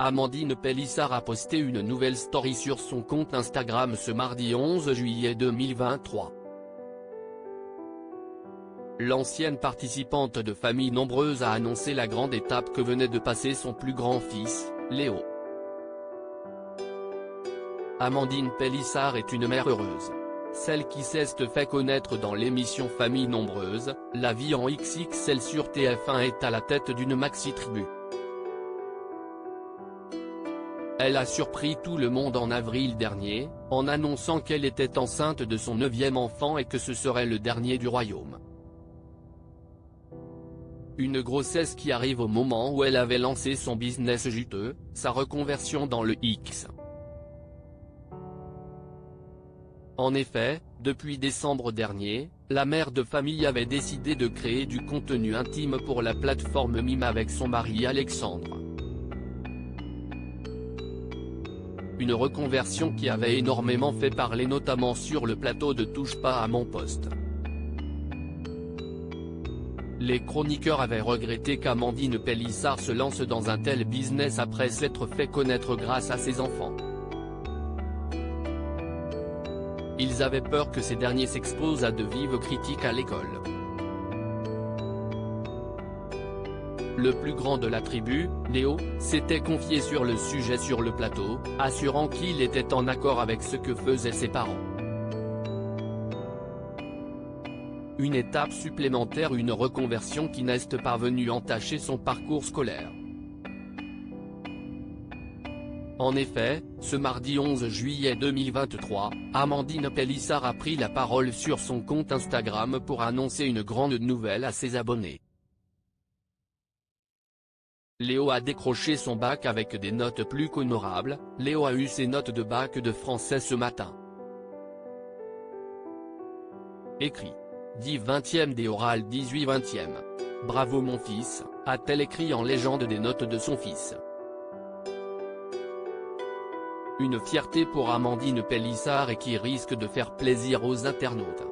Amandine Pélissard a posté une nouvelle story sur son compte Instagram ce mardi 11 juillet 2023. L'ancienne participante de Famille Nombreuse a annoncé la grande étape que venait de passer son plus grand fils, Léo. Amandine Pélissard est une mère heureuse. Celle qui s'est fait connaître dans l'émission Famille Nombreuse, La vie en XXL sur TF1 est à la tête d'une maxi-tribu. Elle a surpris tout le monde en avril dernier, en annonçant qu'elle était enceinte de son 9e enfant et que ce serait le dernier du royaume. Une grossesse qui arrive au moment où elle avait lancé son business juteux, sa reconversion dans le X. En effet, depuis décembre dernier, la mère de famille avait décidé de créer du contenu intime pour la plateforme Mime avec son mari Alexandre. Une reconversion qui avait énormément fait parler notamment sur le plateau de Touche pas à mon poste. Les chroniqueurs avaient regretté qu'Amandine Pélissard se lance dans un tel business après s'être fait connaître grâce à ses enfants. Ils avaient peur que ces derniers s'exposent à de vives critiques à l'école. Le plus grand de la tribu, Léo, s'était confié sur le sujet sur le plateau, assurant qu'il était en accord avec ce que faisaient ses parents. Une étape supplémentaire, une reconversion qui n'est pas parvenue entacher son parcours scolaire. En effet, ce mardi 11 juillet 2023, Amandine Pélissard a pris la parole sur son compte Instagram pour annoncer une grande nouvelle à ses abonnés. Léo a décroché son bac avec des notes plus qu'honorables. Léo a eu ses notes de bac de français ce matin. Écrit. 10 20e des orales 18 20e. Bravo mon fils, a-t-elle écrit en légende des notes de son fils. Une fierté pour Amandine Pélissard et qui risque de faire plaisir aux internautes.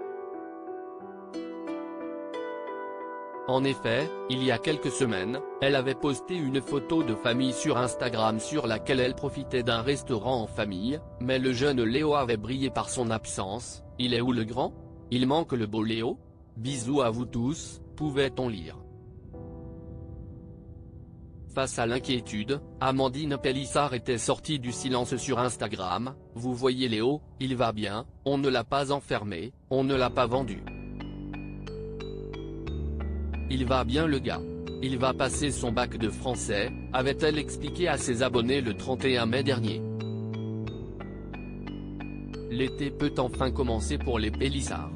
En effet, il y a quelques semaines, elle avait posté une photo de famille sur Instagram sur laquelle elle profitait d'un restaurant en famille, mais le jeune Léo avait brillé par son absence. Il est où le grand? Il manque le beau Léo? Bisous à vous tous, pouvait-on lire. Face à l'inquiétude, Amandine Pélissard était sortie du silence sur Instagram. Vous voyez Léo, il va bien, on ne l'a pas enfermé, on ne l'a pas vendu. Il va bien le gars. Il va passer son bac de français, avait-elle expliqué à ses abonnés le 31 mai dernier. L'été peut enfin commencer pour les Pélissard.